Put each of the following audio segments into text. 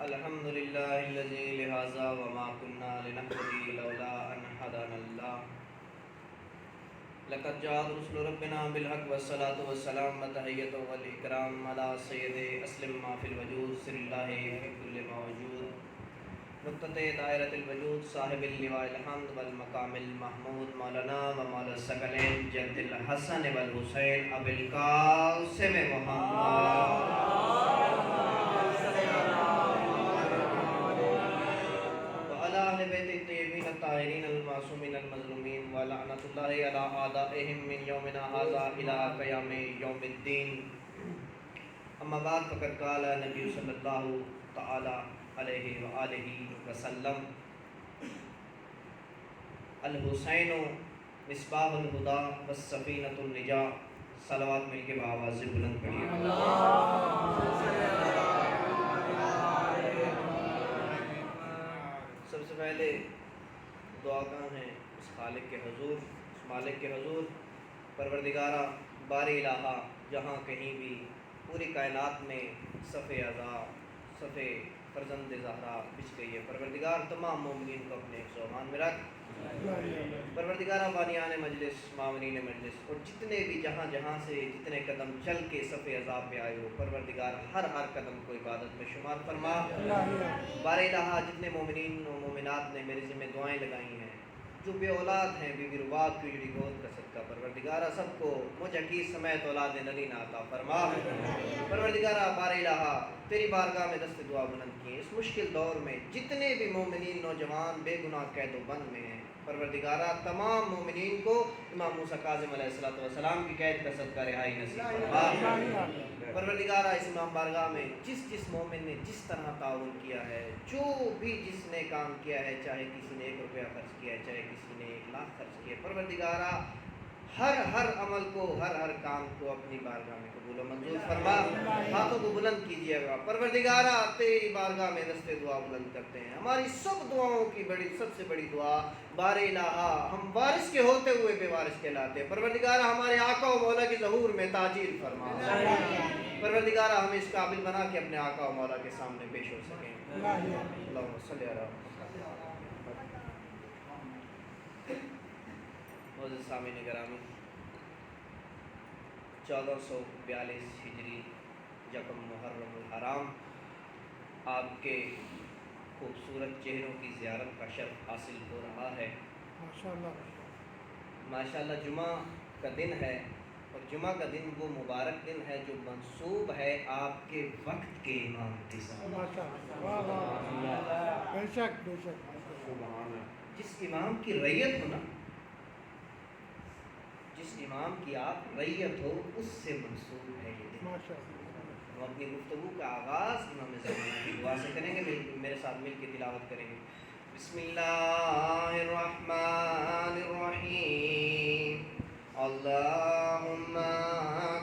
الحمد لله الذي لهذا وما كنا لنهتدي لولا أن هدانا الله لقد جاءت رسل ربنا بالحق والصلاة والسلام والتحية والإكرام على سيد أسلم ما في الوجود سر الله في كل موجود نقطة دائرة الوجود صاحب اللواء الحمد والمقام المحمود مولانا ومولا الثقلين جد الحسن والحسين أبي القاسم محمد أهل بيت الطيبين الطاهرين المعصومين المظلومين ولعنة الله على أعدائهم من يومنا هذا إلى قيام يوم الدين أما بعد فقد قال النبي صلى الله تعالى عليه وآله وسلم الحسین مصباح الہدیٰ والسفینۃ النجاة صلوات مل کے بآواز بلند پڑھیے سب سے پہلے دعا گاہ ہیں اس خالق کے حضور، اس مالک کے حضور، پروردگارہ باری الہا جہاں کہیں بھی پوری کائنات میں صف اعضاء صف فرزند زہرا بچھ گئی ہے، پروردگار تمام مومنین کو اپنے حفظ و امان میں رکھ، پروردگارہ بانیان مجلس معاونین مجلس اور جتنے بھی جہاں جہاں سے جتنے قدم چل کے صف عذاب پہ آئے ہو، پروردگار ہر قدم کو عبادت میں شمار فرما، بار الہا جتنے مومنین و مومنات نے میرے ذمہ دعائیں لگائی ہیں، جو بے اولاد ہیں بی ربات کی جڑی گود کا صدقہ، پروردگارہ سب کو مجھ حقیق سمیت اولاد نرین عطا فرما، پروردگارہ بار الہا تیری بارگاہ میں دست دعا بلند کیے اس مشکل دور میں جتنے بھی مومنین نوجوان بے گناہ قید و بند میں ہیں، پروردگارہ تمام مومنین کو امام موسیٰ کاظم علیہ السلام کی قید کا صدقہ رہائی نصیب فرما، پروردگارہ اس امام بارگاہ میں جس مومن نے جس طرح تعاون کیا ہے، جو بھی جس نے کام کیا ہے، چاہے کسی نے 1 روپیہ خرچ کیا ہے، چاہے کسی نے 1 لاکھ خرچ کیا ہے، پروردگارہ ہر عمل کو ہر کام کو اپنی بارگاہ میں قبول و منظور فرما، ہاتھوں کو بلند کیجیے گا، پروردگارہ تیری بارگاہ میں دست دعا بلند کرتے ہیں، ہماری سب دعاؤں کی سب سے بڑی دعا بار الہا ہم وارث کے ہوتے ہوئے بے وارث کہلاتے ہیں، پروردگارہ ہمارے آقا و مولا کے ظہور میں تاجیل فرما، پروردگارہ ہمیں اس قابل بنا کے اپنے آقا و مولا کے سامنے پیش ہو سکیں، اللہم صلی علی معزز سامعین گرامی، 1442 ہجری یکم محرم الحرام آپ کے خوبصورت چہروں کی زیارت کا شرف حاصل ہو رہا ہے، ماشاءاللہ جمعہ کا دن ہے، اور جمعہ کا دن وہ مبارک دن ہے جو منسوب ہے آپ کے وقت کے امام کے ساتھ، جس امام کی ریت ہو نا، جس امام کی آپ ریت ہو اس سے منسوب ہے یہ دن۔ ہم اپنی گفتگو کا آغاز امام زمان کی دعا سے کریں گے، میرے ساتھ مل کے تلاوت کریں گے، بسم اللہ الرحمن الرحیم، اللہم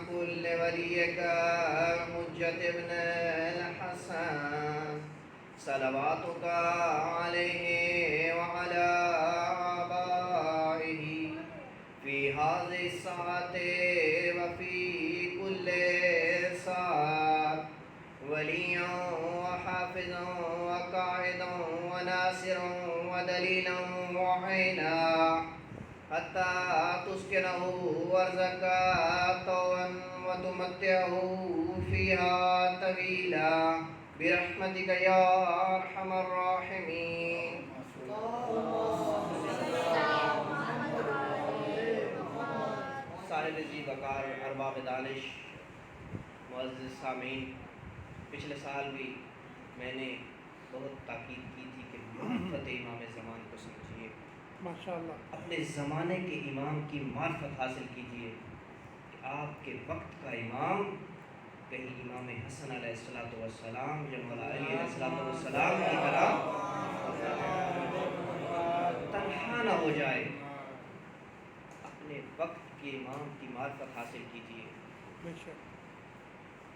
کل ولیک حجت ابن الحسن صلواتک علیہ وعلی آبائہ فی هذه الساعة وفي كل ساعة وليا وحافظا وقائدا وناصرا ودليلا وعينا حتى تسكنه أرضك طوعا وتمتعه فيها طويلا برحمتك يا أرحم الراحمين۔ صاحب جی وقار ارباب دانش معزز سامعین، پچھلے سال بھی میں نے بہت تاکید کی تھی کہ معرفت امام زمان کو سمجھیے، ماشاءاللہ اپنے زمانے کے امام کی معرفت حاصل کیجیے کہ آپ کے وقت کا امام کہیں امام حسن علیہ السلام یا مولا علی علیہ السلام کی طرح تنہا نہ ہو جائے، اپنے وقت کے امام کی معرفت حاصل کیجیے۔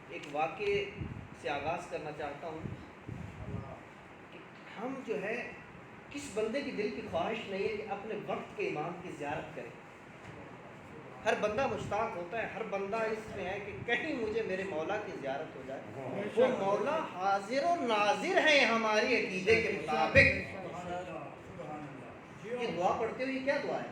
ایک واقعے سے آغاز کرنا چاہتا ہوں کہ ہم جو ہے کس بندے کی دل کی خواہش نہیں ہے کہ اپنے وقت کے امام کی زیارت کریں، ہر بندہ مشتاق ہوتا ہے، ہر بندہ اس میں ہے کہ کہیں مجھے میرے مولا کی زیارت ہو جائے. وہ مولا حاضر و ناظر ہیں ہماری عقیدے کے مطابق. یہ دعا پڑھتے ہوئے کیا دعا ہے؟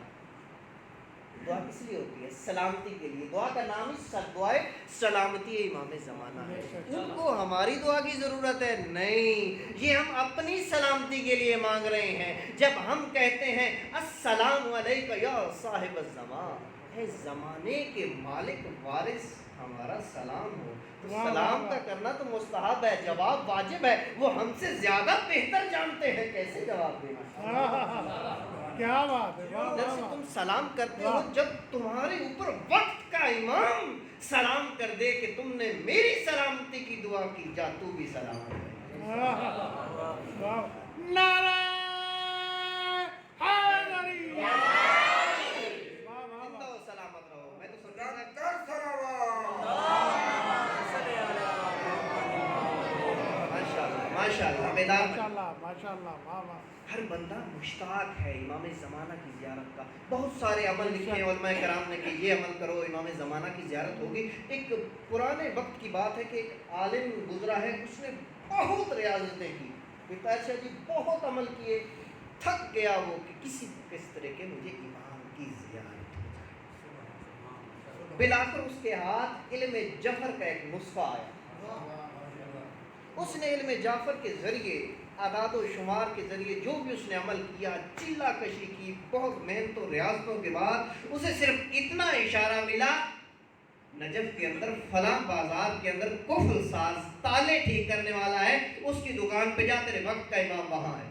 دعا کس لیے ہوتی ہے؟ سلامتی کے لیے. دعا کا نام ہی دعائے سلامتی امام زمانہ ہے. ان کو ہماری دعا کی ضرورت ہے؟ نہیں، یہ ہم اپنی سلامتی کے لیے مانگ رہے ہیں. جب ہم کہتے ہیں السلام علیکم یا صاحب الزمان، اے زمانے کے مالک وارث ہمارا سلام ہو، تو سلام کا کرنا تو مستحب ہے، جواب واجب ہے. وہ ہم سے زیادہ بہتر جانتے ہیں کیسے جواب دینا. کیا بات ہے. جیسے تم سلام کرتے ہو، جب تمہارے اوپر وقت کا امام سلام کر دے کہ تم نے میری سلامتی کی دعا کی، جا تو بھی سلام کر. نعرہ حیدری. زندہ و سلامت رہو. میں تو سمجھا ماشاءاللہ بیدار. ماشاءاللہ. ہر بندہ مشتاق ہے امام زمانہ کی زیارت کا. بہت سارے عمل لکھے ہیں علماء کرام نے کہ یہ عمل کرو امام زمانہ کی زیارت ہوگی. ایک پرانے وقت کی بات ہے کہ ایک عالم گزرا ہے، اس نے بہت ریاضتیں کی، اچھا جی بہت عمل کیے، تھک گیا وہ کہ کس طرح کے مجھے امام کی زیارت ہو جائے. بلاخر اس کے ہاتھ علم جعفر کا ایک نسخہ آیا. اس نے علم جعفر کے ذریعے، اعداد و شمار کے ذریعے جو بھی اس نے عمل کیا، چلہ کشی کی، بہت محنت و ریاضتوں کے بعد اسے صرف اتنا اشارہ ملا، نجف کے اندر فلاں بازار کے اندر کفل ساز تالے ٹھیک کرنے والا ہے، اس کی دکان پہ جا، تیرے وقت کا امام وہاں ہے.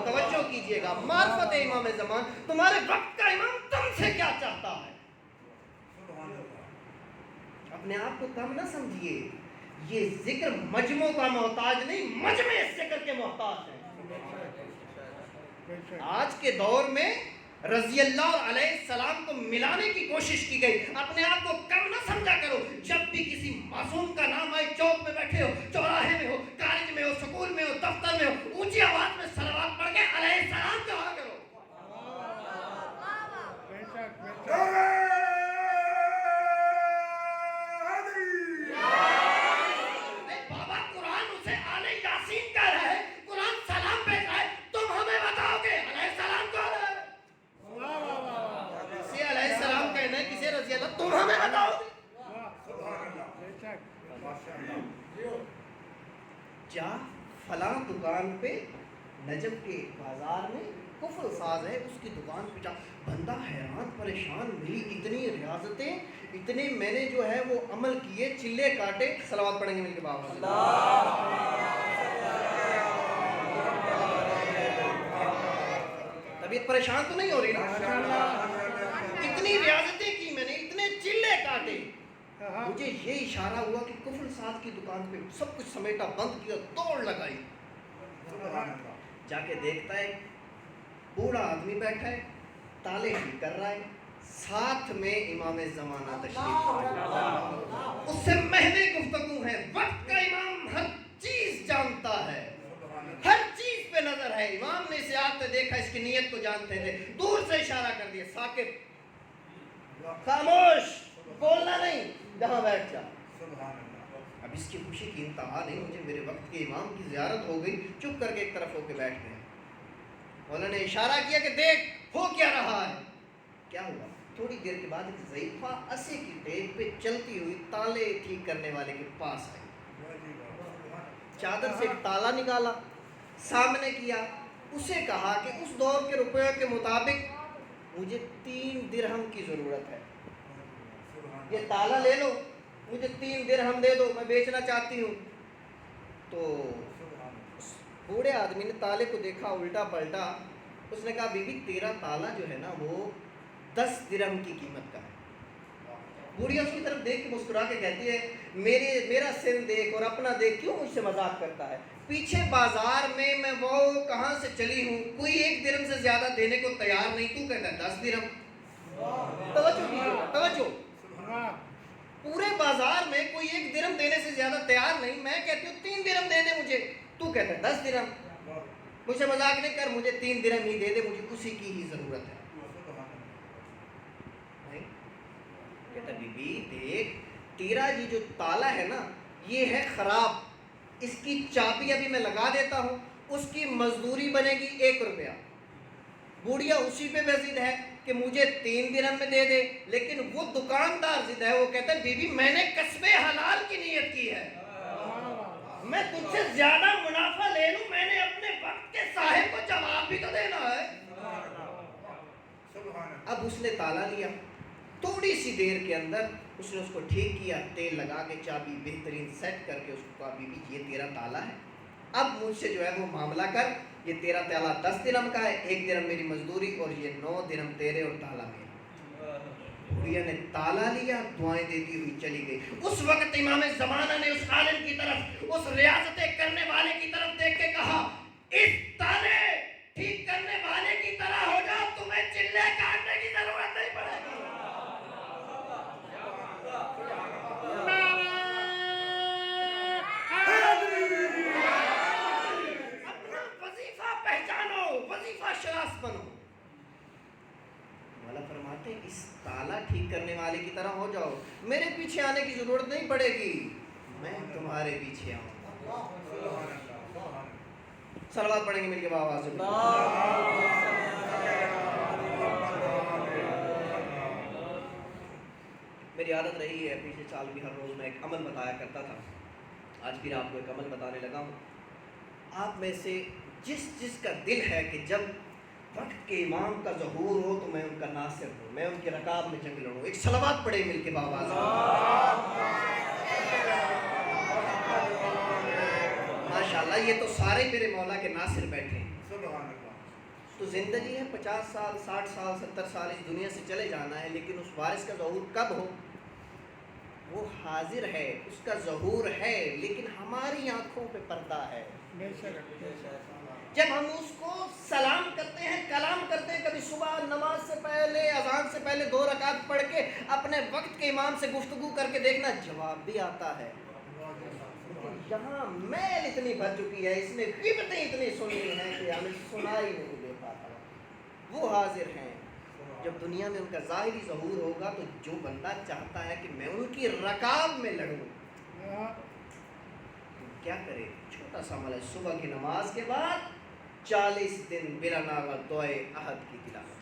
توجہ کیجئے گا. معرفت امام زمان، تمہارے وقت کا امام تم سے کیا چاہتا ہے. اپنے آپ کو کم نہ سمجھیے. یہ ذکر مجموع کا محتاج نہیں، مجمع ذکر کے محتاج ہے. آج کے دور میں رضی اللہ علیہ السلام کو ملانے کی کوشش کی گئی. اپنے آپ کو کم نہ سمجھا کرو. جب بھی کسی معصوم کا نام آئے، چوک میں بیٹھے ہو، چوراہے میں ہو، کالج میں ہو، سکول میں ہو، دفتر میں ہو، اونچی آواز میں صلوات پڑھ کے علیہ السلام کہا کرو. بابا قرآن اسے آل یاسین کہہ رہا ہے، قرآن سلام بھیج رہا ہے، تم ہمیں بتاؤ کہ علیہ السلام کہہ رہا ہے. کسی علیہ السلام کہنا ہے، کسی رضی اللہ، تم ہمیں بتاؤ. جا فلاں دکان پہ، نجف کے بازار میں کفر ساز ہے، اس کی دکان پہ جا. بندہ حیران پریشان، ملی اتنی ریاضتیں، اتنے میں نے جو ہے وہ عمل کیے، چلے کاٹے. صلوات پڑھیں گے مل کے بابا. طبیعت پریشان تو نہیں ہو رہی نا؟ اتنی ریاضتیں کی میں نے، اتنے چلے کاٹے. مجھے یہ اشارہ ہوا کہ کفر ساز کی دکان پہ سب کچھ سمیٹا، بند کیا، دوڑ لگائی. جا کے دیکھتا ہے بوڑھا آدمی بیٹھا ہے، تالے ٹھیک کر رہا ہے، ساتھ میں امام زمانہ تشریف. اس سے مہنے گفتگو ہے. وقت کا امام ہر چیز جانتا ہے، ہر چیز پہ نظر ہے. امام نے اسے آتے دیکھا، اس کی نیت کو جانتے تھے، دور سے اشارہ کر دیا، ساکت، خاموش، بولنا نہیں، جہاں بیٹھ جا. اب اس کی خوشی کی انتہا نہیں، مجھے میرے وقت کے امام کی زیارت ہو گئی. چپ کر کے ایک طرف ہو کے بیٹھ گئے. مولا نے اشارہ کیا کہ دیکھ ہو کیا رہا ہے. کیا ہوا؟ تھوڑی دیر کے بعد ایک ضعیفہ اسے کی ٹیپ پہ چلتی ہوئی تالے ٹھیک کرنے والے کے پاس آئی. چادر سے ایک تالا نکالا، سامنے کیا، اسے کہا کہ اس دور کے روپے کے مطابق مجھے 3 درہم کی ضرورت ہے، یہ تالا لے لو، مجھے 3 درہم دے دو، میں بیچنا چاہتی ہوں. تو بوڑھے آدمی نے تالے کو دیکھا، الٹا پلٹا. اس نے کہا بی بی تیرا تالا جو ہے نا وہ 10 درہم کی قیمت کا ہے. بوڑھیا اس کی طرف دیکھ کے مسکرا کے کہتی ہے میرا سن دیکھ اور اپنا دیکھ، کیوں مجھ سے مذاق کرتا ہے. پیچھے بازار میں وہ کہاں سے چلی ہوں، کوئی 1 درہم سے زیادہ دینے کو تیار نہیں، تو کہتا ہے 10 درہم. توجہ کیجیے گا، توجہ. پورے بازار میں کوئی 1 درہم دینے سے زیادہ تیار نہیں، میں کہتی ہوں 3 درہم دے دے مجھے، تو کہتا ہے 10 درہم. مجھ سے مذاق نہیں کر، مجھے 3 درہم ہی دے دے، مجھے اسی کی ہی ضرورت ہے. کہتا بی بی دیکھ تیرا یہ جو تالا ہے نا یہ ہے خراب, اس کی چابی ابھی میں لگا دیتا ہوں, اس کی مزدوری بنے گی 1 روپیہ. بوڑھیا اسی پہ ضد ہے کہ مجھے 3 درہم میں دے دے, لیکن وہ دکاندار ضد ہے, وہ کہتا ہے بی بی میں نے کسب حلال کی نیت کی ہے, میں تجھ سے زیادہ منافع لے لوں, میں نے اپنے وقت کے صاحب کو جواب بھی تو دینا ہے. اب اس نے تالا لیا, تھوڑی سی دیر کے اندر اس نے اس کو ٹھیک کیا, تیل لگا کے چابی بہترین سیٹ کر کے اس کو کہا بی بی یہ تیرا تالا ہے, اب مجھ سے جو ہے وہ معاملہ کر, یہ تیرا تالا 10 درہم کا ہے, 1 درہم میری مزدوری اور یہ 9 درہم تیرے اور تالا میرا. بھیا نے تالا لیا, دعائیں دیتی ہوئی چلی گئی. اس وقت امام زمانہ نے اس عالم کی طرف, اس ریاضتیں کرنے والے کی طرف دیکھ کے کہا اس تالے ٹھیک کرنے والے کی طرح ہو جاؤ, تمہیں چلے کاٹنے کی ضرورت نہیں پڑے گی. اپنا وظیفہ پہچانو, وظیفہ شناس بنو. مولا فرماتے ہیں اس تالا ٹھیک کرنے والے کی طرح ہو جاؤ, میرے پیچھے آنے کی ضرورت نہیں پڑے گی, میں تمہارے پیچھے آؤں. صلوات پڑھیں گے مل کے بآواز سے. میری عادت رہی ہے پچھلے سال بھی ہر روز میں ایک عمل بتایا کرتا تھا, آج پھر آپ کو ایک عمل بتانے لگا ہوں. آپ میں سے جس کا دل ہے کہ جب وقت کے امام کا ظہور ہو تو میں ان کا ناصر ہوں, میں ان کے رکاب میں جنگ لڑوں, ایک صلوات پڑھے مل کے بآواز. ماشاءاللہ یہ تو سارے میرے مولا کے ناصر بیٹھے ہیں. تو زندگی ہے 50 سال 60 سال 70 سال اس دنیا سے چلے جانا ہے, لیکن اس وارث کا ظہور کب ہو؟ وہ حاضر ہے, اس کا ظہور ہے, لیکن ہماری آنکھوں پہ پردہ ہے. جب ہم اس کو سلام کرتے ہیں, کلام کرتے ہیں, کبھی صبح نماز سے پہلے اذان سے پہلے 2 رکعت پڑھ کے اپنے وقت کے امام سے گفتگو کر کے دیکھنا, جواب بھی آتا ہے. لیکن جہاں میل اتنی بھر چکی ہے, اس نے غیبتیں اتنی سنی ہیں کہ ہمیں سنا ہی نہیں دے پاتا. وہ حاضر ہیں. جب دنیا میں ان کا ظاہری ظہور ہوگا تو جو بندہ چاہتا ہے کہ میں ان کی رکاب میں لڑوں تو کیا کرے؟ چھوٹا سا عمل ہے, صبح کی نماز کے بعد 40 دن بلا ناغہ دعائے عہد کی تلاوت.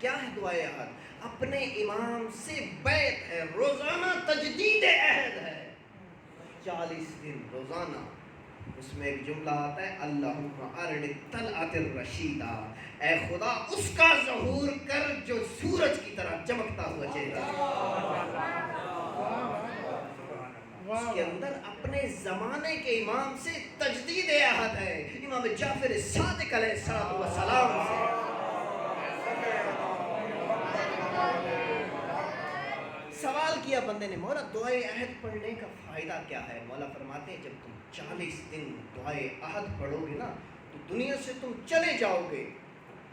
کیا ہے دعائے عہد؟ اپنے امام سے بیعت ہے, روزانہ تجدید عہد ہے. 40 دن روزانہ. اس میں ایک جملہ آتا ہے اللہم ارن طلعت الرشیدہ, اے خدا اس کا ظہور کر جو سورج کی طرح چمکتا ہوا چہرہ. اس کے اندر اپنے زمانے کے امام سے تجدید عہد ہے, امام جعفر صادق علیہ السلام سے. سوال کیا بندے نے, مولا دعائے عہد پڑھنے کا فائدہ کیا ہے؟ مولا فرماتے ہیں جب تم 40 دن دعائے عہد پڑھو گے نا تو دنیا سے تم چلے جاؤ گے.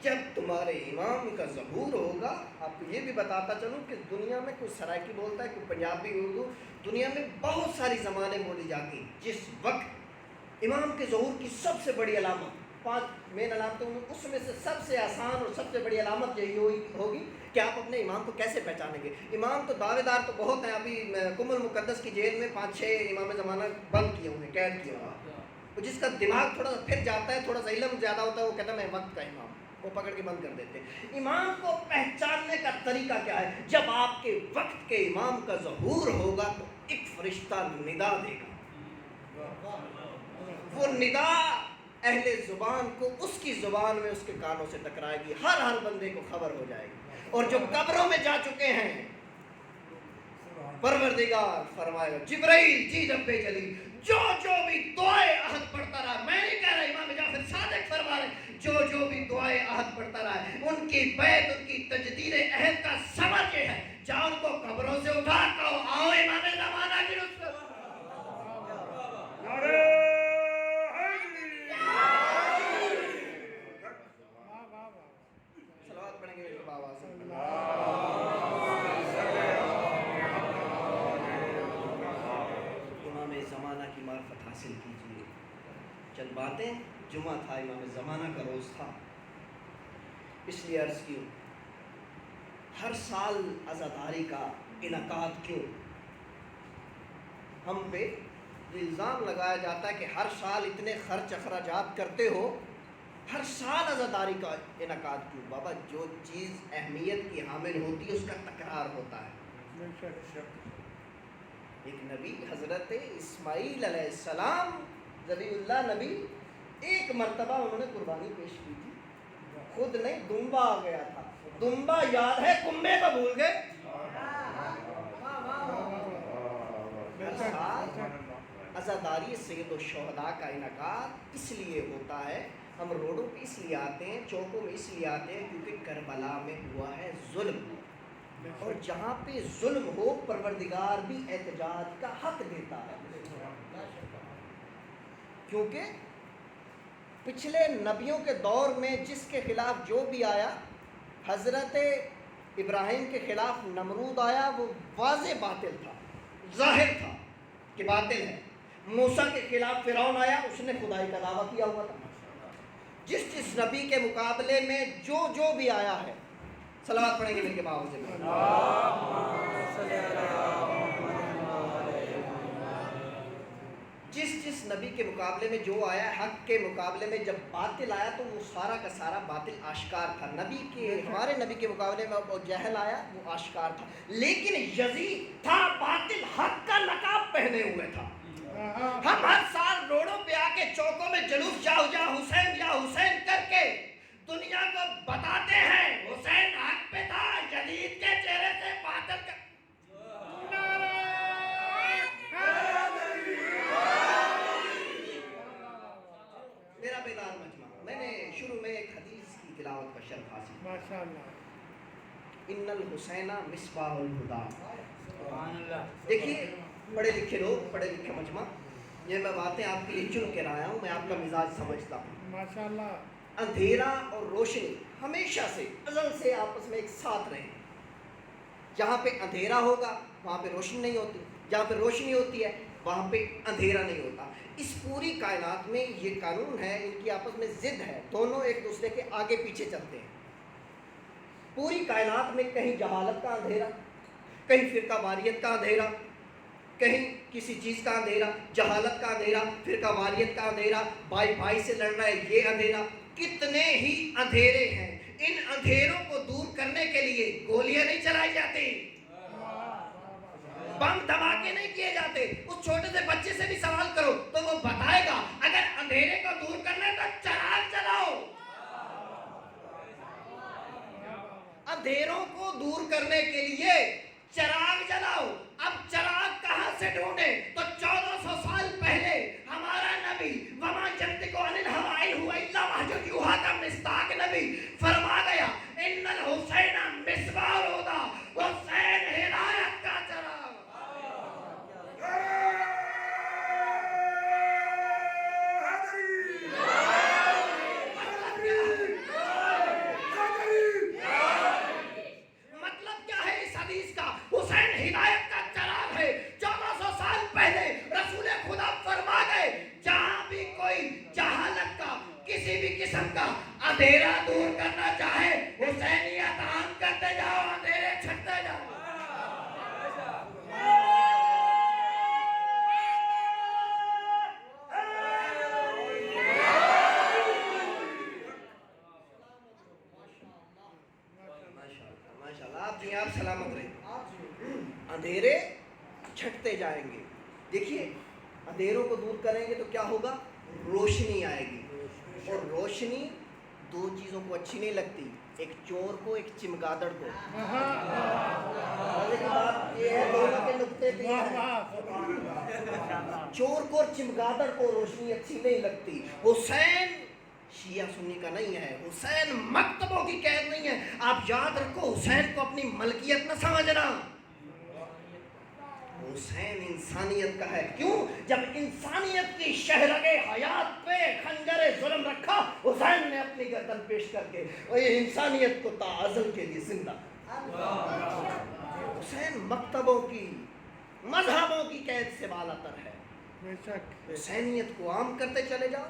جب تمہارے امام کا ظہور ہوگا, آپ کو یہ بھی بتاتا چلوں کہ دنیا میں کوئی سرائکی بولتا ہے, کوئی پنجابی, اردو, دنیا میں بہت ساری زبانیں بولی جاتی. جس وقت امام کے ظہور کی سب سے بڑی علامت, 5 مین علامتوں میں اس میں سے سب سے آسان اور سب سے بڑی علامت یہی ہوگی کہ آپ اپنے امام کو کیسے پہچانیں گے. امام تو دعوے دار تو بہت ہیں, ابھی قم المقدس کی جیل میں 5-6 امام زمانہ بند کیے ہوئے ہیں, قید کیے ہوئے ہیں. جس کا دماغ تھوڑا سا پھر جاتا ہے, تھوڑا سا علم زیادہ ہوتا ہے, وہ کہتا ہے میں وقت کا امام, وہ پکڑ کے بند کر دیتے ہیں. امام کو پہچاننے کا طریقہ کیا ہے؟ جب آپ کے وقت کے امام کا ظہور ہوگا تو ایک فرشتہ ندا دے گا. وہ ندا اہل زبان کو اس کی زبان میں اس کے کانوں سے ٹکرائے گی, ہر بندے کو خبر ہو جائے گی. اور جو قبروں میں جا چکے ہیں, پروردگار فرمائے گا جبرائیل جی رب جلیل جو بھی دعائے عہد پڑھتا رہا, میں نہیں کہہ رہا, امام جعفر صادق فرما رہے, جو بھی دعائے عہد پڑھتا رہا ہے ان کی بیعت, ان کی تجدید عہد کا ثمر یہ ہے, جاؤ ان کو قبروں سے اٹھا کر آؤ امام زمانہ کی نصرت. صلوات پڑھیں گے آواز سے. امام زمانہ کی معرفت حاصل کیجیے. چند باتیں, جمعہ تھا, امام زمانہ کا روز تھا, اس لیے عرض کی ہر سال عزاداری کا انعقاد کیوں؟ ہم پہ الزام لگایا جاتا ہے کہ ہر سال اتنے خرچ اخراجات کرتے ہو، ہر سال عزاداری کا انعقاد کیوں؟ بابا جو چیز اہمیت کی حامل ہوتی ہے اس کا تکرار ہوتا ہے۔ ایک نبی حضرت اسماعیل علیہ السلام ذبیح اللہ نبی، ایک مرتبہ انہوں نے قربانی پیش کی تھی، خود نہیں دمبا آ گیا تھا، دمبا یاد ہے، کنبے کو بھول گئے۔ عزاداری سید الشہداء کا انعقاد اس لیے ہوتا ہے، ہم روڈوں پہ اس لیے آتے ہیں، چوکوں میں اس لیے آتے ہیں کیونکہ کربلا میں ہوا ہے ظلم، اور جہاں پہ ظلم ہو پروردگار بھی احتجاج کا حق دیتا ہے، کیونکہ پچھلے نبیوں کے دور میں جس کے خلاف جو بھی آیا، حضرت ابراہیم کے خلاف نمرود آیا، وہ واضح باطل تھا، ظاہر تھا کہ باطل ہے۔ موسیٰ کے خلاف فرعون آیا، اس نے خدائی کا دعویٰ کیا ہوا تھا۔ جس جس نبی کے مقابلے میں جو بھی آیا ہے، صلوات پڑھیں گے میرے باپ سے، جس نبی کے مقابلے میں جو آیا، حق کے مقابلے میں جب باطل آیا تو وہ سارا کا سارا باطل آشکار تھا۔ ہمارے نبی کے مقابلے میں ابو جہل آیا، وہ آشکار تھا، لیکن یزید تھا باطل حق کا نقاب پہنے ہوئے تھا۔ ہم ہر سال روڈوں پہ آ کے چوکوں میں جلوس یا حسین کر کے دنیا کو بتاتے ہیں حسین حق پہ تھا، یزید کے چہرے سے باطل کا میرا بیدار مجمع، میں نے شروع میں ایک حدیث کی تلاوت کا شرف حاصل، ماشاءاللہ، ان الحسین مصباح الہدی۔ دیکھیے پڑھے لکھے لوگ، پڑھے لکھے مجمع، یہ میں باتیں آپ کے لیے چن کے لایا ہوں، میں آپ کا مزاج سمجھتا ہوں۔ ماشاءاللہ، اندھیرا اور روشنی ہمیشہ سے ازل سے آپس میں ایک ساتھ رہے۔ جہاں پہ اندھیرا ہوگا وہاں پہ روشنی نہیں ہوتی، جہاں پہ روشنی ہوتی ہے وہاں پہ اندھیرا نہیں ہوتا۔ اس پوری کائنات میں یہ قانون ہے، ان کی آپس میں ضد ہے، دونوں ایک دوسرے کے آگے پیچھے چلتے ہیں۔ پوری کائنات میں کہیں جہالت کا اندھیرا، کہیں فرقہ واریت کا اندھیرا، کہیں کسی چیز کا اندھیرا، جہالت کا اندھیرا، فرقہ واریت کا اندھیرا، بھائی سے لڑ رہا ہے یہ اندھیرا، کتنے ہی اندھیرے ہیں۔ ان اندھیروں کو دور کرنے کے لیے گولیاں نہیں چلائی جاتی، بم دھماکے نہیں کیے جاتے۔ اس چھوٹے سے بچے سے بھی سوال کرو تو وہ بتائے گا اگر اندھیرے کو دور کرنا ہے تو چراغ جلاؤ۔ اندھیروں کو دور کرنے کے لیے چراغ جلاؤ۔ اب چراغ کہاں سے ڈھونڈے؟ تو 1400 سال پہلے ہمارا نبی وما ينطق عن الهوى ان هو الا وحی یوحی کا مصداق نبی فرما گیا ان الحسین مصباح الہدی، حسین ہدایت کا چراغ۔ مطلب کیا ہے اس حدیث کا؟ حسین ہدایت کا چراغ ہے۔ 1400 سال پہلے رسول خدا فرما گئے جہاں بھی کوئی جہالت کا کسی بھی قسم کا اندھیرا دور کرنا چاہے حسینیت عام کرتے جاؤ، اندھیرے چھٹتے جاؤ۔ ماشاءاللہ، آپ سلامت رہیں۔ اندھیرے چھٹتے جائیں گے۔ دیکھیے اندھیروں کو دور کریں گے تو کیا ہوگا؟ روشنی آئے گی، اور روشنی دو چیزوں کو اچھی نہیں لگتی، ایک چور کو، ایک چمگادڑ کو۔ یہ ہے دونوں کے نقطے بھی ہیں۔ چور کو اور چمگادڑ کو روشنی اچھی نہیں لگتی۔ حسین شیعہ سنی کا نہیں ہے، حسین مکتبوں کی قید نہیں ہے۔ آپ یاد رکھو حسین کو اپنی ملکیت نہ سمجھنا، حسین انسانیت کا ہے۔ کیوں؟ جب انسانیت کی شہرگ حیات پہ خنجر ظلم رکھا حسین نے اپنی گردن پیش کر کے، اور یہ انسانیت کو تعازل کے لیے زندہ۔ حسین مکتبوں کی، مذہبوں کی قید سے بالا تر ہے۔ حسینیت کو عام کرتے چلے جاؤ،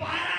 12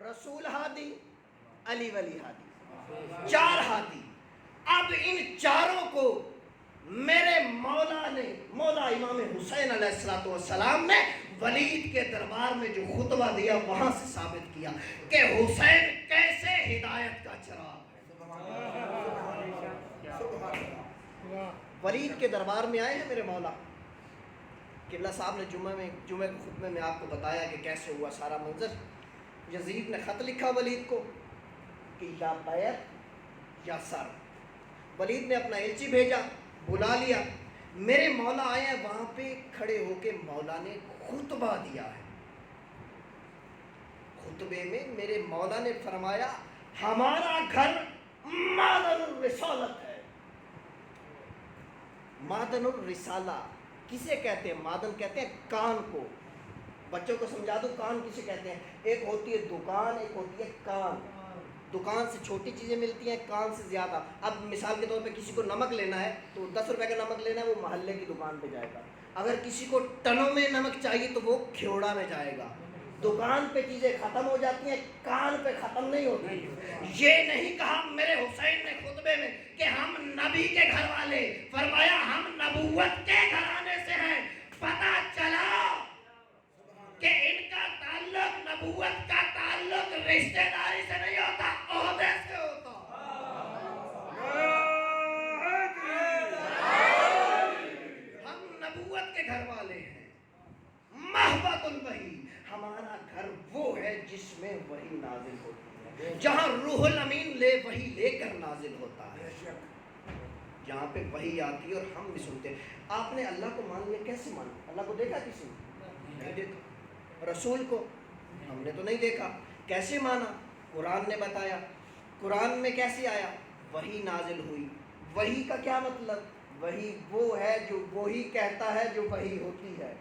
رسول ہادی، علی ولی ہادی، 4 ہادی۔ اب ان چاروں کو میرے مولا امام حسین علیہ السلام نے ولید کے دربار میں جو خطبہ دیا وہاں سے ثابت کیا کہ حسین کیسے ہدایت کا چراغ ہے۔ ولید کے دربار میں آئے ہیں میرے مولا، قبلہ صاحب نے جمعے کے خطبے میں آپ کو بتایا کہ کیسے ہوا سارا منظر۔ یزید نے خط لکھا ولید کو کہ یا بیعت یا سر۔ ولید نے اپنا ایلچی بھیجا، بلا لیا، میرے مولا آئے ہیں، وہاں پہ کھڑے ہو کے مولا نے خطبہ دیا ہے۔ خطبے میں میرے مولا نے فرمایا ہمارا گھر معدن الرسالت ہے۔ معدن الرسالہ کسے کہتے ہیں؟ معدن کہتے ہیں کان کو۔ بچوں کو سمجھا دو کان کسے کہتے ہیں۔ ایک ہوتی ہے دکان، ایک ہوتی ہے کان۔ دکان سے چھوٹی چیزیں ملتی ہیں، کان سے زیادہ۔ اب مثال کے طور پہ کسی کو نمک لینا ہے تو 10 روپے کا نمک لینا ہے، وہ محلے کی دکان پہ جائے گا۔ اگر کسی کو ٹنوں میں نمک چاہیے تو وہ کھیوڑا میں جائے گا۔ دکان پہ چیزیں ختم ہو جاتی ہیں، کان پہ ختم نہیں ہوتی۔ یہ نہیں کہا میرے حسین نے خطبے میں کہ ہم نبی کے گھر والے، فرمایا ہم نبوت کے گھرانے سے ہیں۔ پتہ چلا کہ ان کا تعلق، نبوت کا تعلق رشتہ داری سے نہیں ہوتا، عہدے سے ہوتا۔ ہم نبوت کے گھر والے ہیں۔ محبت الوحی، ہمارا گھر وہ ہے جس میں وحی نازل ہوتی ہے، جہاں روح الامین وحی لے کر نازل ہوتا ہے، جہاں پہ وحی آتی ہے اور ہم بھی سنتے ہیں۔ آپ نے اللہ کو مان لیا، کیسے مانا؟ اللہ کو دیکھا کسی نے؟ نہیں دیکھا۔ رسول کو ہم نے تو نہیں دیکھا، کیسے مانا؟ قرآن نے بتایا۔ قرآن میں کیسے آیا؟ وحی نازل ہوئی۔ وحی کا کیا مطلب؟ وحی وہ ہے جو وہی کہتا ہے جو وحی ہوتی ہے۔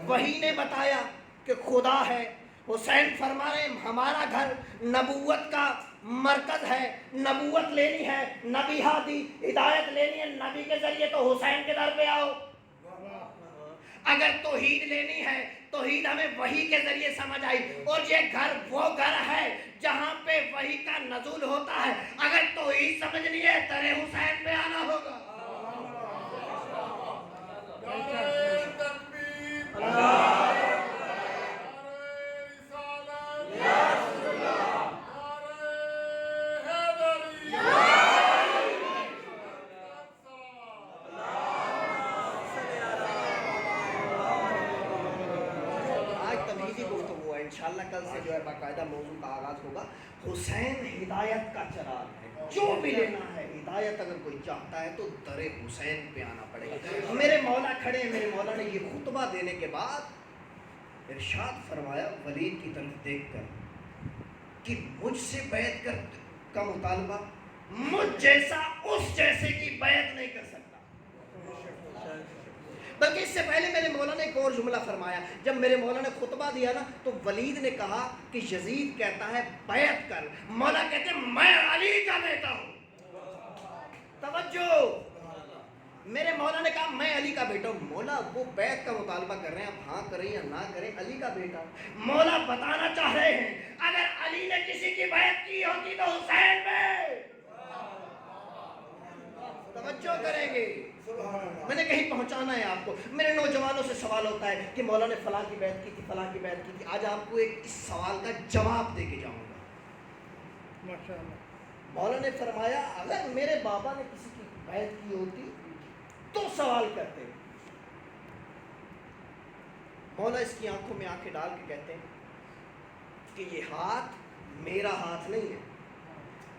وحی نے بتایا کہ خدا ہے۔ حسین فرما رہے ہیں ہمارا گھر نبوت کا مرکز ہے، نبوت لینی ہے، نبی ہادی ہدایت لینی ہے نبی کے ذریعے تو حسین کے در پہ آؤ۔ اگر توحید لینی ہے، توحید ہمیں وحی کے ذریعے سمجھ آئی، اور یہ گھر وہ گھر ہے جہاں پہ وحی کا نزول ہوتا ہے۔ اگر توحید سمجھنی ہے در حسین پہ آنا ہوگا۔ انشاءاللہ کل سے جو ہے باقاعدہ موضوع کا آغاز ہوگا۔ حسین ہدایت کا چراغ ہے، جو بھی لینا ہے ہدایت اگر کوئی چاہتا ہے تو در حسین پہ آنا پڑے گا۔ میرے مولا کھڑے ہیں، میرے مولا نے یہ خطبہ دینے کے بعد ارشاد فرمایا ولید کی طرف دیکھ کر کہ مجھ سے بیعت کا مطالبہ، مجھ جیسا اس جیسے کی بیعت نہیں کر سکتا۔ بلکہ اس سے پہلے میرے مولا نے ایک اور جملہ فرمایا، جب میرے مولا نے خطبہ دیا نا تو ولید نے کہا کہ یزید کہتا ہے بیعت کر، مولا کہتے ہیں میں علی کا بیٹا ہوں۔ توجہ، میرے مولا نے کہا میں علی کا بیٹا ہوں۔ مولا وہ بیعت کا مطالبہ کر رہے ہیں، اب ہاں کریں یا نہ کریں، علی کا بیٹا۔ مولا بتانا چاہ رہے ہیں اگر علی نے کسی کی بیعت کی ہوتی تو حسین میں توجہ کریں گے۔ میں نے کہیں پہنچانا ہے آپ کو۔ میرے نوجوانوں سے سوال ہوتا ہے کہ مولا نے فلاں کی بیعت کی تھی، فلاں کی بیعت کی تھی۔ آج آپ کو ایک اس سوال کا جواب دے کے جاؤں گا۔ مولا نے فرمایا اگر میرے بابا نے کسی کی بیعت کی ہوتی تو سوال کرتے۔ مولا اس کی آنکھوں میں آنکھیں ڈال کے کہتے ہیں کہ یہ ہاتھ میرا ہاتھ نہیں ہے،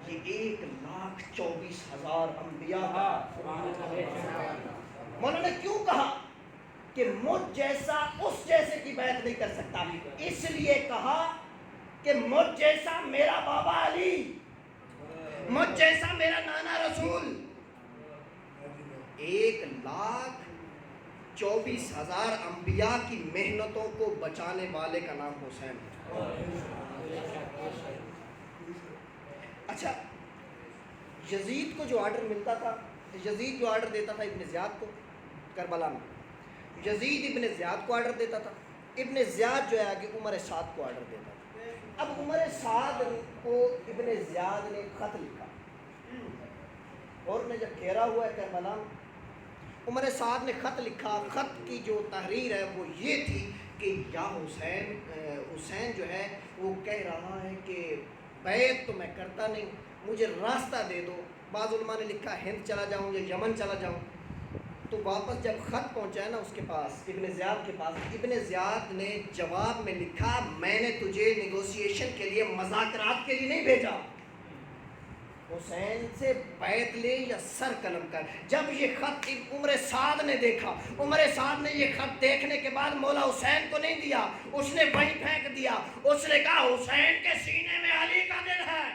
یہ 1,24,000 انبیاء کا۔ مولا نے کیوں کہا کہ مجھ جیسا اس جیسے کی بیعت نہیں کر سکتا؟ اس لیے کہا کہ مجھ جیسا میرا بابا علی، مجھ جیسا میرا نانا رسول، 1,24,000 انبیاء کی محنتوں کو بچانے والے کا نام حسین ہے۔ اچھا، یزید کو جو آرڈر ملتا تھا، یزید جو آرڈر دیتا تھا ابن زیاد کو کربلا میں، یزید ابن زیاد کو آرڈر دیتا تھا، ابن زیاد جو ہے آگے عمر سعد کو آرڈر دیتا تھا۔ اب عمر سعد کو ابن زیاد نے خط لکھا، اور نے جب گھیرا ہوا ہے کربلا، عمر سعد نے خط لکھا، خط کی جو تحریر ہے وہ یہ تھی کہ یا حسین جو ہے وہ کہہ رہا ہے کہ بیعت تو میں کرتا نہیں، مجھے راستہ دے دو۔ بعض علماء نے لکھا ہند چلا جاؤں یا یمن چلا جاؤں۔ تو واپس جب خط پہنچا ہے نا اس کے پاس، ابن زیاد کے پاس، ابن زیاد نے جواب میں لکھا میں نے تجھے نیگوسیشن کے لیے، مذاکرات کے لیے نہیں بھیجا، حسین سے بیعت لے یا سر قلم کر۔ جب یہ خط عمر سعد نے دیکھا، عمر سعد نے یہ خط دیکھنے کے بعد مولا حسین کو نہیں دیا، اس نے وہیں پھینک دیا۔ اس نے کہا حسین کے سینے میں علی کا دل ہے۔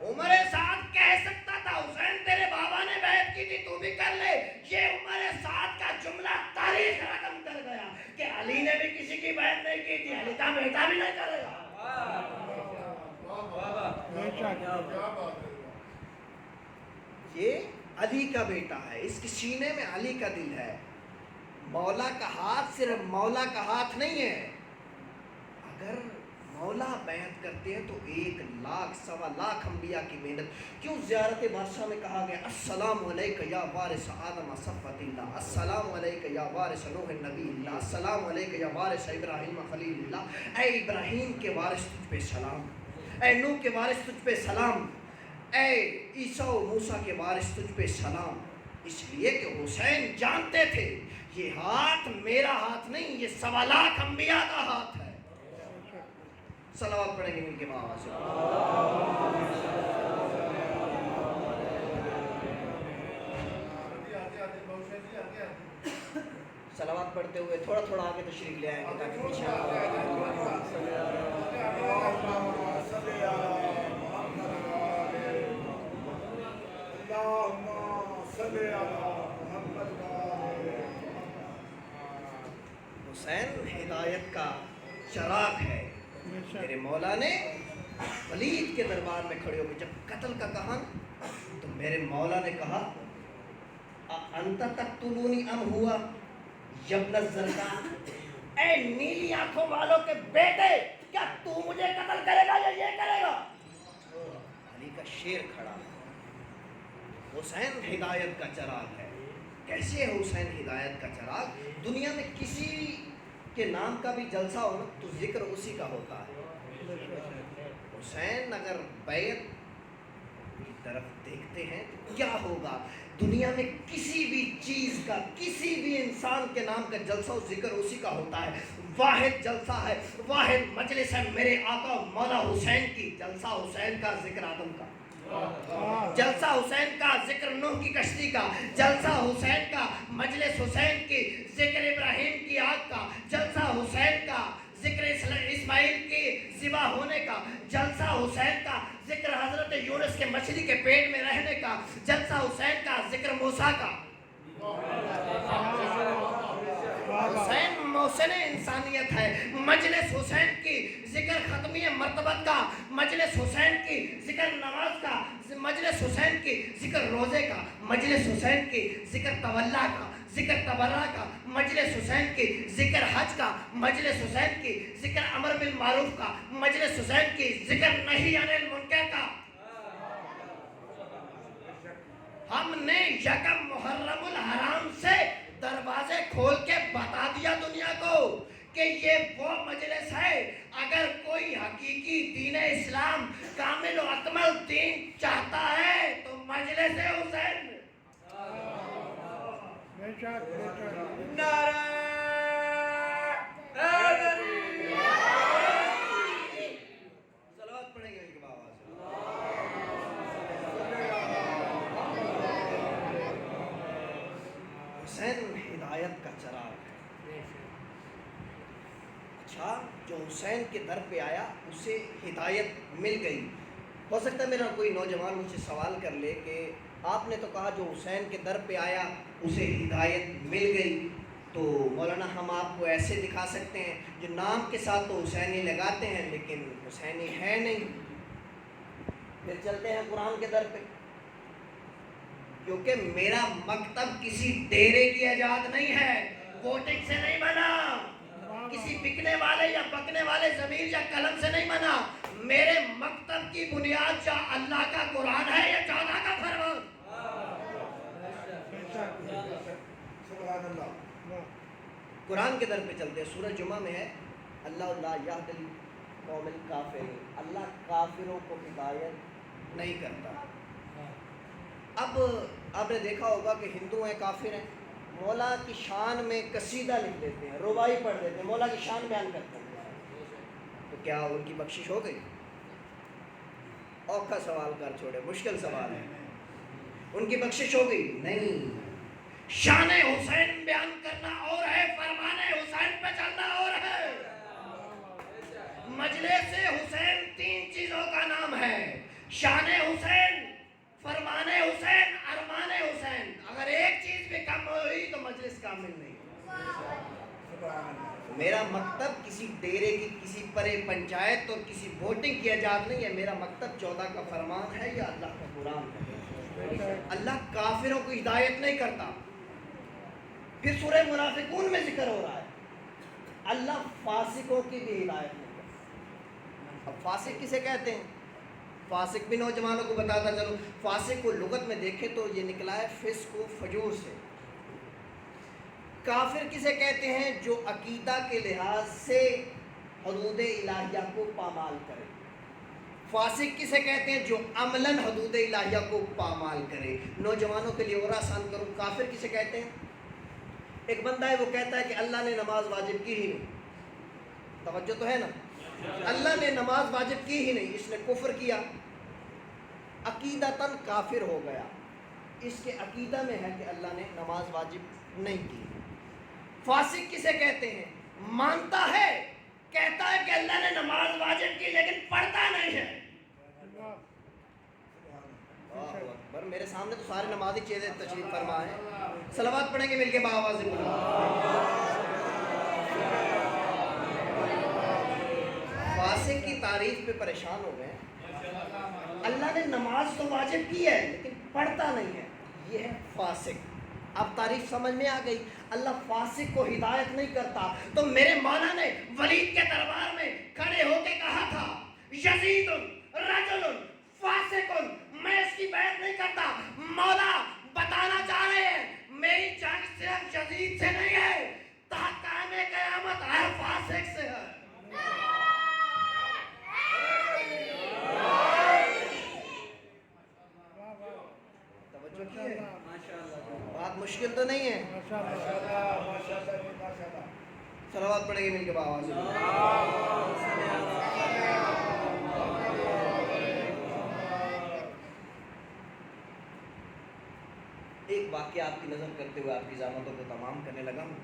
عمر سعد کہہ سکتا تھا حسین تیرے بابا نے بیعت کی تھی تو بھی کر لے، یہ عمر سعد کا جملہ تاریخ رقم کر گیا کہ علی نے بھی کسی کی بیعت نہیں کی تھی، علی کا بیٹا بھی نہیں کرے گا۔ یہ علی کا بیٹا ہے، اس کے سینے میں علی کا دل ہے۔ مولا کا ہاتھ صرف مولا کا ہاتھ نہیں ہے، اگر مولا بیعت کرتے ہیں تو 1 لاکھ 1.25 لاکھ انبیاء کی محنت۔ کیوں زیارت بادشاہ میں کہا گیا السلام علیکہ یا وارث آدم صفوت اللہ، السلام علیکہ یا وارث نوح نبی اللہ، السلام علیکہ یا وارث ابراہیم خلیل اللہ۔ اے ابراہیم کے وارث تجھ پہ سلام، اے نوح کے وارث تجھ پہ سلام، اے عیسیٰ و موسیٰ کے وارث تجھ پہ سلام۔ اس لیے کہ حسین جانتے تھے یہ ہاتھ میرا ہاتھ نہیں، یہ 1.25 لاکھ انبیاء کا ہاتھ ہے۔ صلوات پڑھیں گے مل کے بابا سے۔ صلوات پڑھتے ہوئے تھوڑا تھوڑا آگے تشریف لے آئیں گے تاکہ پیچھے حسین ہدایت کا چراغ ہے۔ میرے مولا نے ولید کے دربار میں کھڑے ہو کے جب قتل کا کہا تو میرے مولا نے کہا انت تقتلونی ام ہوا یبن الزرقاء، اے نیلی آنکھوں والوں کے بیٹے کیا تو مجھے قتل کرے گا یا یہ کرے گا؟ علی کا شیر کھڑا۔ حسین ہدایت کا چراغ ہے۔ کیسے ہے حسین ہدایت کا چراغ؟ دنیا میں کسی کے نام کا بھی جلسہ ہو نا تو ذکر اسی کا ہوتا ہے۔ حسین اگر بیعت کی طرف دیکھتے ہیں تو کیا ہوگا؟ دنیا میں کسی بھی چیز کا، کسی بھی انسان کے نام کا جلسہ و ذکر اسی کا ہوتا ہے۔ واحد جلسہ ہے، واحد مجلس ہے میرے آقا مولا حسین کی، جلسہ حسین کا، ذکر آدم کا، جلسہ حسین کا، ذکر نوح کی کشتی کا، جلسہ حسین کا، مجلس حسین کی، ذکر ابراہیم کی آگ کا، جلسہ حسین کا، ذکر اسماعیل کی ذبح ہونے کا، جلسہ حسین کا، ذکر حضرت یونس کے مچھلی کے پیٹ میں رہنے کا، جلسہ حسین کا، ذکر موسیٰ کا۔ حسین محسن انسانیت ہے۔ مجلس حسین کی ذکر ختمی مرتبت کا، مجلس حسین کی ذکر نماز کا، مجلس حسین کی ذکر روزے کا، مجلس حسین کی ذکر تولا کا، ذکر تبرہ کا، مجلس حسین کی ذکر حج کا، مجلس حسین کی ذکر امر بالمعروف کا، مجلس حسین کی ذکر نہی عن المنکر کا۔ ہم نے یکم محرم الحرام سے دروازے کھول کے بتا دیا دنیا کو کہ یہ وہ مجلس ہے، اگر کوئی حقیقی دین اسلام کامل و اکمل دین چاہتا ہے تو مجلس حسین میں۔ نعرہ حیدری، صلوات پڑھیں گے ان کے بابا سے۔ حسین ہدایت کا چراغ ہے۔ اچھا، جو حسین کے در پہ آیا اسے ہدایت مل گئی۔ ہو سکتا ہے میرا کوئی نوجوان مجھ سے سوال کر لے کہ آپ نے تو کہا جو حسین کے در پہ آیا اسے ہدایت مل گئی، تو مولانا ہم آپ کو ایسے دکھا سکتے ہیں جو نام کے ساتھ تو حسینی لگاتے ہیں لیکن حسینی ہے نہیں۔ پھر چلتے ہیں قرآن کے در پہ۔ کیونکہ میرا مکتب کسی ڈیرے کی ایجاد نہیں ہے، ووٹنگ سے نہیں بنا، کسی بکنے والے یا بکنے والے ضمیر یا قلم سے نہیں بنا. میرے مکتب کی بنیاد یا اللہ کا قرآن ہے یا 14 کا فرمان. سبحان اللہ. قرآن کے در پہ چلتے ہیں. سورہ جمعہ میں ہے اللہ لا یہدی القوم الکافرین، اللہ کافروں کو ہدایت نہیں کرتا. اب آپ نے دیکھا ہوگا کہ ہندو ہیں کافر ہیں، مولا کی شان میں قصیدہ لکھ دیتے ہیں، ربائی پڑھ دیتے ہیں، مولا کی شان بیان کرتے ہیں، تو کیا ان کی بخشش ہو گئی؟ اوکھا سوال کر چھوڑے، مشکل سوال ہے. ان کی بخشش ہو گئی؟ نہیں. شان حسین بیان کرنا اور ہے، فرمان حسین پہ چلنا اور ہے. مجلس حسین 3 چیزوں کا نام ہے: شان حسین، فرمان حسین، ارمان حسین. اگر ایک چیز بھی کم ہوئی تو مجلس کامل نہیں. میرا مکتب کسی ڈیرے کی، کسی پرے پنچایت اور کسی ووٹنگ کی ایجاد نہیں ہے. میرا مکتب 14 کا فرمان ہے یا اللہ کا قرآن ہے. اللہ کافروں کو ہدایت نہیں کرتا. پھر سورہ منافقون میں ذکر ہو رہا ہے اللہ فاسقوں کی بھی ہدایت نہیں کرتا. اب فاسق کسے کہتے ہیں؟ فاسق بھی نوجوانوں کو بتاتا چلو. فاسق کو لغت میں دیکھیں تو یہ نکلا ہے فسق و فجور سے. کافر کسے کہتے ہیں؟ جو عقیدہ کے لحاظ سے حدود الہیہ کو پامال کرے. فاسق کسے کہتے ہیں؟ جو عملاً حدود الہیہ کو پامال کرے. نوجوانوں کے لیے اور آسان کروں، کافر کسے کہتے ہیں؟ ایک بندہ ہے وہ کہتا ہے کہ اللہ نے نماز واجب کی ہی نہیں. توجہ تو ہے نا؟ اللہ نے نماز واجب کی ہی نہیں، اس نے کفر کیا، عقیدتاً کافر ہو گیا. اس کے عقیدہ میں ہے کہ اللہ نے نماز واجب نہیں کی. فاسق کسے کہتے ہیں؟ مانتا ہے، کہتا ہے کہ اللہ نے نماز واجب کی لیکن پڑھتا نہیں ہے. اللہ اکبر. میرے سامنے تو سارے نمازی چیزیں تشریف فرما ہیں. صلوات پڑھیں گے مل کے باآواز فاسق کی تعریف پہ پریشان ہو گئے. اللہ نے نماز تو واجب کی ہے لیکن پڑھتا نہیں ہے، یہ ہے فاسق. اب تعریف سمجھ میں آ گئی. اللہ فاسق کو ہدایت نہیں کرتا. تو میرے مولا نے ولید کے دربار میں کھڑے ہو کے کہا تھا یزید رجل فاسق، میں اس کی بیعت نہیں کرتا. مولا بتانا چاہ رہے ہیں میری جنگ صرف یزید سے نہیں ہے، تا قیام قیامت ہر فاسق سے ہے. توجہ کی ہے؟ بات مشکل تو نہیں ہے. صلوات پڑھیں گے مل کے باآواز. ایک واقعہ آپ کی نظر کرتے ہوئے آپ کی زحمتوں کو تمام کرنے لگا ہوں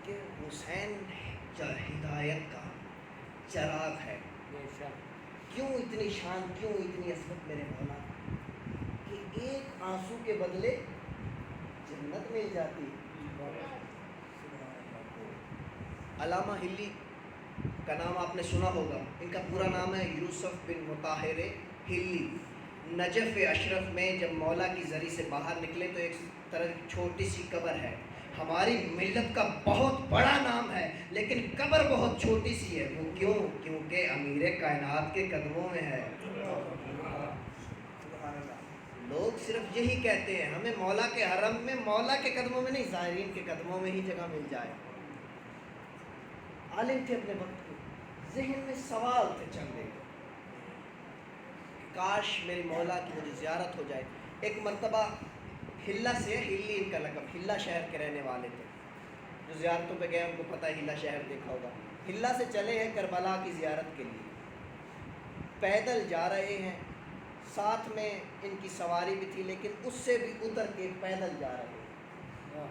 کہ حسین ہدایت کا چراغ ہے. کیوں اتنی شان، کیوں اتنی عظمت میرے مولا کہ ایک آنسو کے بدلے جنت مل جاتی. علامہ ہلی کا نام آپ نے سنا ہوگا. ان کا پورا نام ہے یوسف بن مطہر ہلی. نجف اشرف میں جب مولا کی زری سے باہر نکلے تو ایک طرح چھوٹی سی قبر ہے. ہماری ملت کا بہت بڑا نام ہے لیکن قبر بہت چھوٹی سی ہے. وہ کیوں؟ کیونکہ امیر کائنات کے قدموں میں ہے. لوگ صرف یہی کہتے ہیں ہمیں مولا کے حرم میں، مولا کے قدموں میں نہیں، زائرین کے قدموں میں ہی جگہ مل جائے. عالم تھے اپنے وقت کے، ذہن میں سوال تھے چندے، کاش میری مولا کی مجھے زیارت ہو جائے. ایک مرتبہ ہلا سے، ہلی ان کا لقب، ہلا شہر کے رہنے والے تھے. جو زیارتوں پہ گئے ان کو پتہ ہے، ہلا شہر دیکھا ہوگا. ہلا سے چلے ہیں کربلا کی زیارت کے لیے، پیدل جا رہے ہیں، ساتھ میں ان کی سواری بھی تھی لیکن اس سے بھی اتر کے پیدل جا رہے ہیں.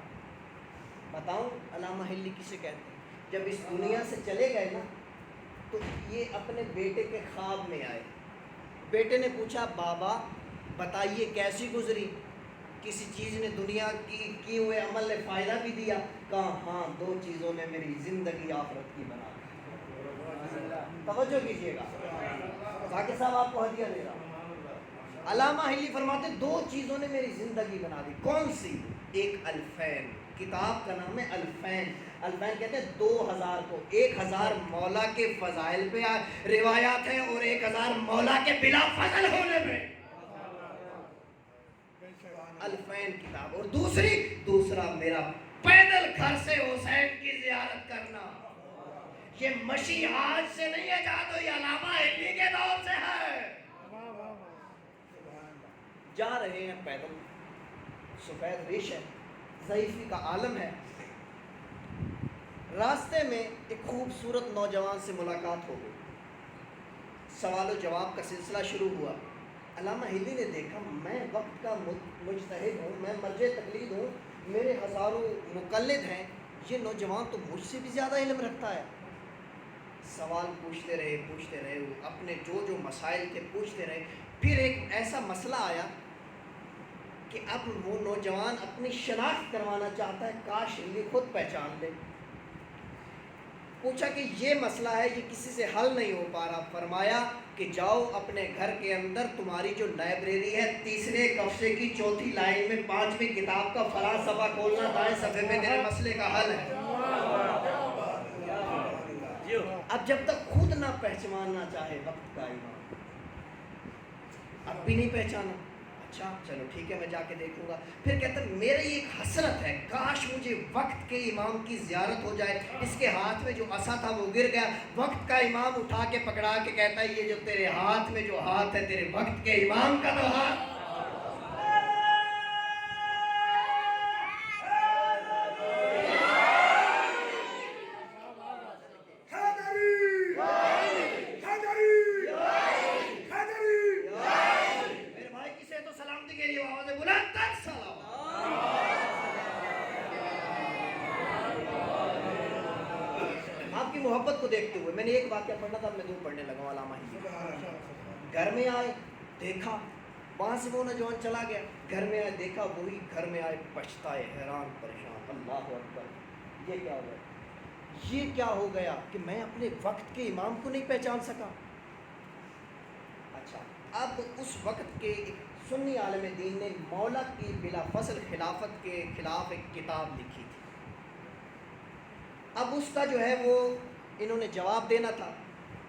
بتاؤں علامہ ہلی کسے کہتے ہیں؟ جب اس دنیا سے چلے گئے نا تو یہ اپنے بیٹے کے خواب میں آئے. بیٹے نے پوچھا بابا بتائیے کیسی گزری، کسی چیز نے دنیا کی کیے ہوئے عمل نے فائدہ بھی دیا؟ کہا ہاں 2 چیزوں نے میری زندگی آخرت کی بنا. توجہ کیجیے گا، ذاکر صاحب آپ کو ہدیہ دے رہا ہوں. علامہ حلی فرماتے دو چیزوں نے میری زندگی بنا دی. کون سی؟ ایک الفین، کتاب کا نام ہے الفین. الفین کہتے ہیں 2000 کو. 1000 مولا کے فضائل پہ روایات ہیں اور 1000 مولا کے بلا فضل ہونے میں. الفین کتاب. اور دوسرا میرا پیدل گھر سے حسین کی زیارت کرنا. یہ مشی آج سے نہیں ہے جادو، یہ علامہ حلی کے دور سے ہے. جا رہے ہیں پیدل، سفید ریش ہے، ضعیفی کا عالم ہے. راستے میں ایک خوبصورت نوجوان سے ملاقات ہو گئی. سوال و جواب کا سلسلہ شروع ہوا. علامہ حلی نے دیکھا میں وقت کا مجتہد ہوں، میں مرجع تقلید ہوں، میرے ہزاروں مقلد ہیں، یہ نوجوان تو مجھ سے بھی زیادہ علم رکھتا ہے. سوال پوچھتے رہے اپنے جو مسائل تھے پوچھتے رہے. پھر ایک ایسا مسئلہ آیا کہ اب وہ نوجوان اپنی شناخت کروانا چاہتا ہے، کاش حلی خود پہچان لے. پوچھا کہ یہ مسئلہ ہے، یہ کسی سے حل نہیں ہو پا رہا. فرمایا کہ جاؤ اپنے گھر کے اندر تمہاری جو لائبریری ہے، تیسرے صفحے کی چوتھی لائن میں 5ویں کتاب کا فلاں صفحہ کھولنا، دائیں صفحے میں تیرے مسئلے کا حل ہے. اب جب تک خود نہ پہچاننا چاہے وقت کا امام، اب بھی نہیں پہچانا. اچھا چلو ٹھیک ہے، میں جا کے دیکھوں گا. پھر کہتا ہے میری ایک حسرت ہے، کاش مجھے وقت کے امام کی زیارت ہو جائے. اس کے ہاتھ میں جو عصا تھا وہ گر گیا. وقت کا امام اٹھا کے پکڑا کے کہتا ہے یہ جو تیرے ہاتھ میں جو ہاتھ ہے تیرے وقت کے امام کا تو ہاتھ. محبت کو دیکھتے ہوئے میں نے ایک واقعہ پڑھنا تھا، میں دو پڑھنے لگا ہوں. علامہ حلی گھر میں آئے، دیکھا وہاں سے وہ نوجوان چلا گیا. گھر میں آئے، دیکھا وہی. گھر میں آئے پچھتائے، حیران پریشان. اللہ اکبر، یہ کیا ہوا؟ یہ کیا ہو گیا کہ میں اپنے وقت کے امام کو نہیں پہچان سکا. اچھا، اب اس وقت کے ایک سنی عالم دین نے مولا کی بلا فصل خلافت کے خلاف ایک کتاب لکھی تھی. اب اس کا جو ہے وہ انہوں نے جواب دینا تھا.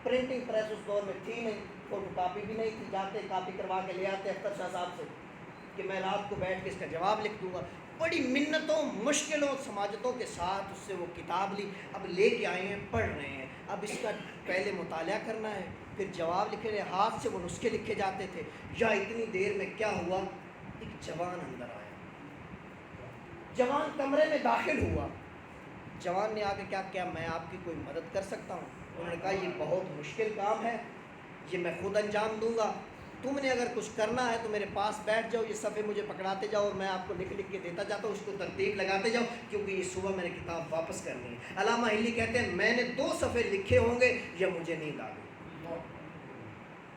پرنٹنگ پریس اس دور میں تھی نہیں، فوٹو کاپی بھی نہیں تھی. جاتے کاپی کروا کے لے آتے اختر شاہ صاحب سے کہ میں رات کو بیٹھ کے اس کا جواب لکھ دوں گا. بڑی منتوں مشکلوں سماجتوں کے ساتھ اس سے وہ کتاب لی. اب لے کے آئے ہیں، پڑھ رہے ہیں. اب اس کا پہلے مطالعہ کرنا ہے، پھر جواب لکھے رہے. ہاتھ سے وہ نسخے لکھے جاتے تھے. یا اتنی دیر میں کیا ہوا، ایک جوان اندر آیا. جوان کمرے میں داخل ہوا. جوان نے آگے کیا میں آپ کی کوئی مدد کر سکتا ہوں؟ انہوں نے کہا یہ بہت مشکل کام ہے، یہ میں خود انجام دوں گا. تم نے اگر کچھ کرنا ہے تو میرے پاس بیٹھ جاؤ، یہ صفحے مجھے پکڑاتے جاؤ اور میں آپ کو لکھ کے دیتا جاتا ہوں. اس کو ترتیب لگاتے جاؤ کیونکہ یہ صبح میں نے کتاب واپس کرنی ہے. علامہ حلی کہتے ہیں میں نے 2 صفحے لکھے ہوں گے یا مجھے نیند آ گئی.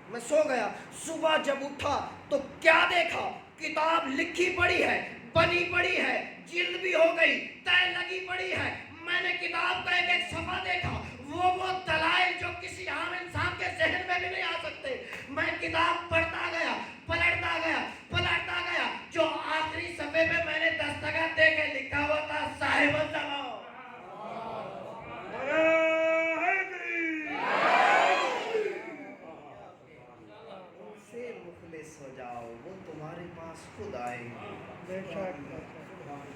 میں سو گیا. صبح جب اٹھا تو کیا دیکھا، کتاب لکھی پڑی ہے، بنی پڑی ہے، جلد بھی ہو گئی، تہ لگی پڑی ہے. میں نے کتاب کا ایک صفحہ دیکھا، وہ دلائل جو کسی عام انسان کے ذہن میں بھی نہیں آ سکتے. میں کتاب پڑھتا گیا، پلٹتا گیا. جو آخری صفحے میں میں نے دستخط دے کے لکھا ہوا تھا صاحب الزمان. ان سے مخلص ہو جاؤ، وہ تمہارے پاس خود آئیں گے.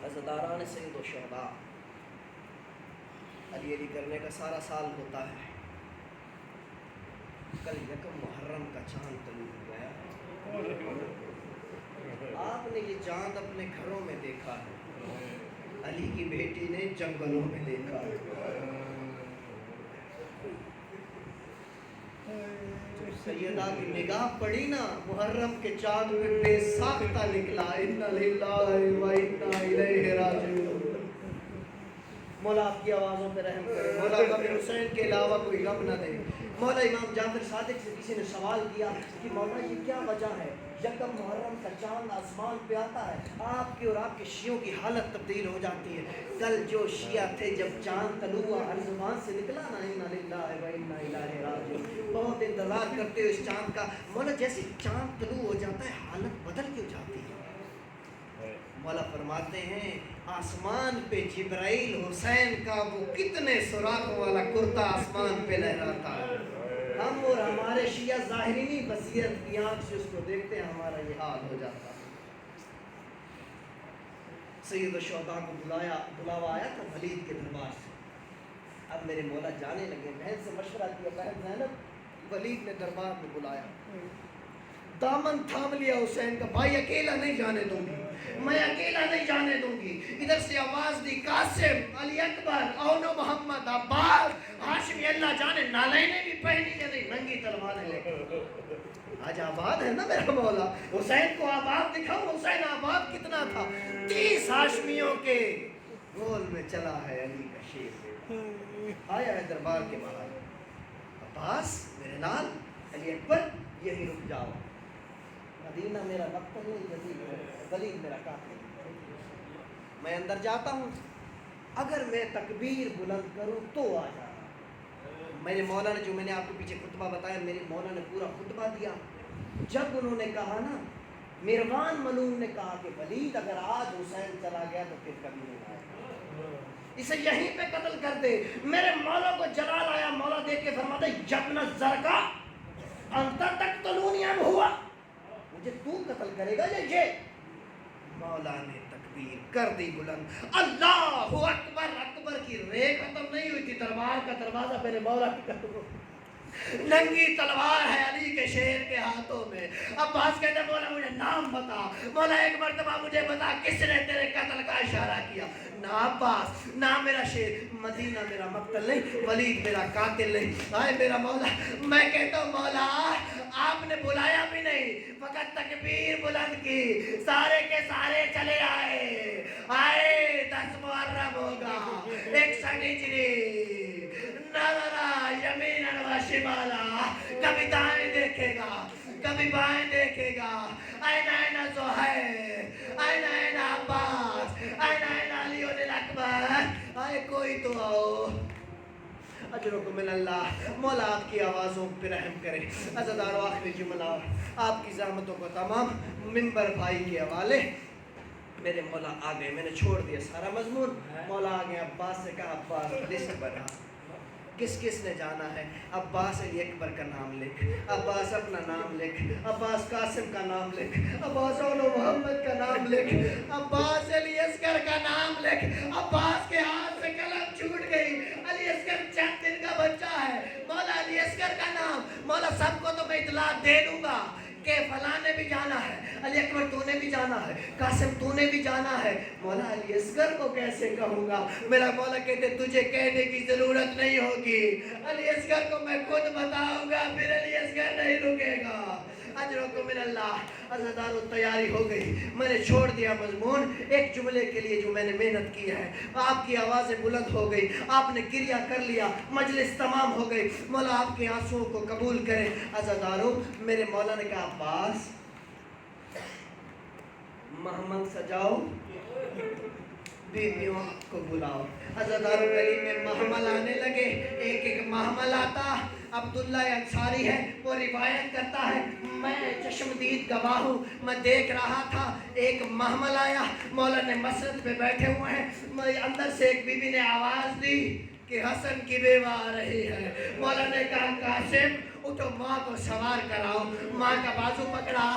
عزاداران سید و شہداء، علی علی کرنے کا سارا سال ہوتا ہے. کل یکم محرم کا چاند طلوع ہو گیا. آپ نے یہ چاند اپنے گھروں میں دیکھا ہے، علی کی بیٹی نے جنگلوں میں دیکھا ہے. سیدہ کی نگاہ پڑی نا محرم کے چاند میں بے ساختہ نکلا. انا للہ و انا الیہ راجعون. مولا آپ کی آوازوں پہ رحم کرے. مولا کبھی حسین کے علاوہ کوئی غم نہ دے. مولا امام جعفر صادق سے کسی نے سوال کیا کہ مولا یہ کیا وجہ ہے، یکم محرم کا چاند آسمان پہ آتا ہے، آپ کی اور آپ کے شیعوں کی حالت تبدیل ہو جاتی ہے۔ کل جو شیعہ تھے جب چاند طلوع ہر زبان سے نکلا نا انا للہ و انا الیہ راجعون، بہت انتظار کرتے ہو اس چاند کا۔ مولا جیسے چاند طلوع ہو جاتا ہے حالت بدل کیوں جاتی ہے؟ مولا فرماتے ہیں آسمان پہ جبرائیل حسین کا وہ کتنے سوراخوں والا کرتا آسمان پہ لہراتا ہے، ہم اور ہمارے شیعہ ظاہری بصیرت کی آنکھ سے اس کو دیکھتے ہیں، ہمارا یہ حال ہو جاتا ہے۔ سید الشہداء کو بلاوا آیا تھا ولید کے دربار سے۔ اب میرے مولا جانے لگے، بہن سے مشورہ کیا، بہن زینب ولید نے دربار میں بلایا، دامن تھام لیا حسین کا، بھائی اکیلا نہیں جانے دوں گی، میں اکیلا نہیں جانے دوں گی۔ ادھر سے آواز دی قاسم، علی اکبر، اونو محمد، عباس، ہاشمی، اللہ جانے نالائنیں بھی پہنی جانے ننگی تلواریں لے کر۔ آج آباد ہے نا میرا مولا، حسین کو آباد دکھاؤ، حسین آباد کتنا تھا، 30 ہاشمیوں کے گول میں چلا ہے علی کا شیر۔ آیا ہے دربار کے باہر، عباس میرے لال، علی اکبر یہی رک جاؤ، مدینہ میرا مقتل نہیں، جزیل ہے، ولید میرا قاتل۔ میں اندر جاتا ہوں، اگر میں تکبیر بلند کروں تو آ جانا۔ میرے مولا نے جو میں نے آپ کو پیچھے خطبہ بتایا، میرے مولا نے پورا خطبہ دیا۔ جب انہوں نے کہا نا، مروان ملوم نے کہا کہ ولید اگر آج حسین چلا گیا تو پھر کبھی نہیں آئے گا، اسے یہیں پہ قتل کر دے۔ میرے مولا کو جلال آیا، مولا دیکھ کے فرماتے یبن الزرقاء انت تقتلونی ام ہوا، مجھے تو قتل کرے گا یا یہ؟ مولا نے تکبیر کر دی بلند، اللہ اکبر، اکبر کی رے ختم نہیں ہوئی تھی، دربار کا دروازہ میرے مولا کی قدموں، ننگی تلوار ہے علی کے شیر کے ہاتھوں میں۔ عباس کہتے ہیں مولا مجھے نام بتا، مولا ایک مرتبہ مجھے بتا کس نے تیرے قتل کا اشارہ کیا؟ نہ عباس، نہ میرا شیر، مدینہ میرا مقتل نہیں، ولید میرا قاتل نہیں۔ آئے میرا مولا، میں کہتا ہوں مولا آپ نے بلایا بھی نہیں، فقط تکبیر بلند کی، سارے کے سارے چلے آئے۔ 10 محرم ہوگا، 61 ہجری، نظرہ یمیناً و شمالا، کبھی دائیں دیکھے گا، کبھی بائیں دیکھے گا، این این زہیر، این این عباس، این این علی الاکبر، آئے کوئی تو آؤ۔ اجرکم من اللہ، مولا آپ کی آوازوں پہ رحم کرے۔ عزادار و آخری جملہ آپ کی زحمتوں کو تمام ممبر بھائی کے حوالے۔ میرے مولا آ گئے، میں نے چھوڑ دیا سارا مضمون، مولا آ گئے، عباس سے کہا عباس لسٹ بنا، کس کس نے جانا ہے؟ عباس علی اکبر کا نام لکھ، عباس اپنا نام لکھ، عباس قاسم کا نام لکھ، عباس اولو محمد کا نام لکھ، عباس علی اصغر کا نام لکھ۔ عباس کے ہاتھ سے قلم چھوٹ گئی، علی اصغر چند دن کا بچہ ہے، مولا علی اصغر کا نام، مولا سب کو تو میں اطلاع دے دوں گا کہ فلاں نے بھی جانا ہے، علی اکبر تو نے بھی جانا ہے، قاسم تو نے بھی جانا ہے، مولا علی اصغر کو کیسے کہوں گا؟ میرا مولا کہتے تجھے کہنے کی ضرورت نہیں ہوگی، علی اصغر کو میں خود بتاؤں گا، پھر علی اصغر نہیں رکے گا۔ اجرکم من اللہ، عزادارو تیاری ہو گئی، میں نے چھوڑ دیا مضمون، ایک جملے کے لیے جو میں نے محنت کی ہے، آپ کی آوازیں بلند ہو گئی، آپ نے گریہ کر لیا، مجلس تمام ہو گئی، مولا آپ کے آنسوں کو قبول کرے۔ عزادارو میرے مولا نے کہا عباس محمد سجاؤ، بیویوں کو بلاؤ۔ عزادارو گلی میں محمل آنے لگے، ایک ایک محمل آتا، عبداللہ انصاری ہے وہ روایت کرتا ہے، میں چشمدید گواہ ہوں، میں دیکھ رہا تھا، ایک محمل آیا، مولا نے مسجد پہ بیٹھے ہوئے ہیں، اندر سے ایک بی بی نے آواز دی کہ حسن کی بیوہ آ رہی ہے۔ مولا نے کہا قاسم اٹھو ماں کو سوار کراؤ، ماں کا بازو پکڑا،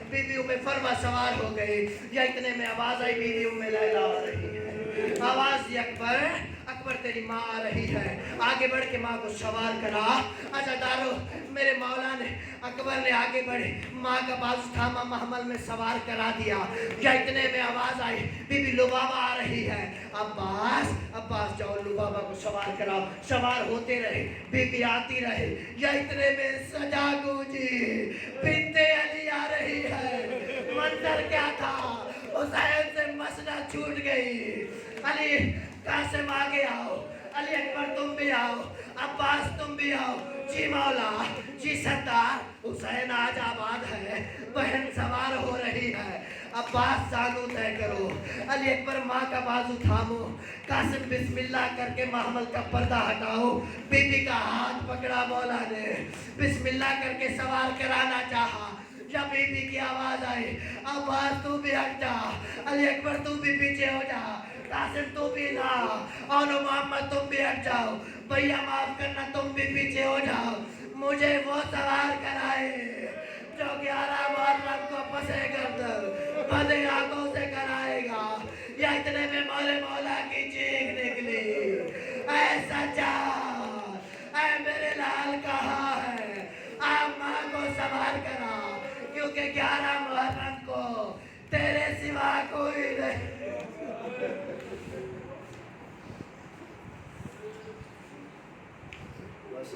بی بی ام فروہ سوار ہو گئی، یا اتنے میں آواز آئی بی بی ام لیلہ آ رہی ہے، آواز یہ اکبر، اکبر تیری ماں آ رہی ہے، آگے بڑھ کے ماں کو سوار کرا۔ عزادارو میرے مولا نے، اکبر نے آگے بڑھے، ماں کا بازو تھاما، محمل میں سوار کرا دیا، یا اتنے میں آواز آئی بی بی لبابہ آ رہی ہے، عباس عباس جاؤ لبابہ کو سوار کراؤ، سوار ہوتے رہے، بی بی آتی رہے، یا اتنے میں سجا گونجی بنت علی آ رہی ہے۔ منظر کیا تھا، حسین سے مسئلہ چھوٹ گئی، علی قاسم آگے آؤ، علی اکبر تم بھی آؤ، عباس تم بھی آؤ، جی مولا، جی سردار، حسین آج آباد ہے، بہن سوار ہو رہی ہے، عباس زانو طے کرو، علی اکبر ماں کا بازو تھامو، قاسم بسم اللہ کر کے محمل کا پردہ ہٹاؤ، بی بی کا ہاتھ پکڑا مولا نے، بسم اللہ کر کے سوار کرانا چاہا، جب بی بی کی آواز آئی، عباس تو بھی ہٹ جا، علی اکبر تو بھی پیچھے ہو جا، قاسم تو بھی نہ، اور محمد تم بھی ہٹ جاؤ، بھیا معاف کرنا تم بھی پیچھے ہو جاؤ، مجھے وہ سوار کرائے جو 11 محرم کو پسے گردن بدے آنکھوں سے کرائے گا، یا اتنے میں مولا کی چیخ نکلی، اے سجاد، اے میرے لال کہاں ہے، آپ ماں کو سوار کرا، کیونکہ 11 محرم کو تیرے سوا کوئی نہیں۔ بس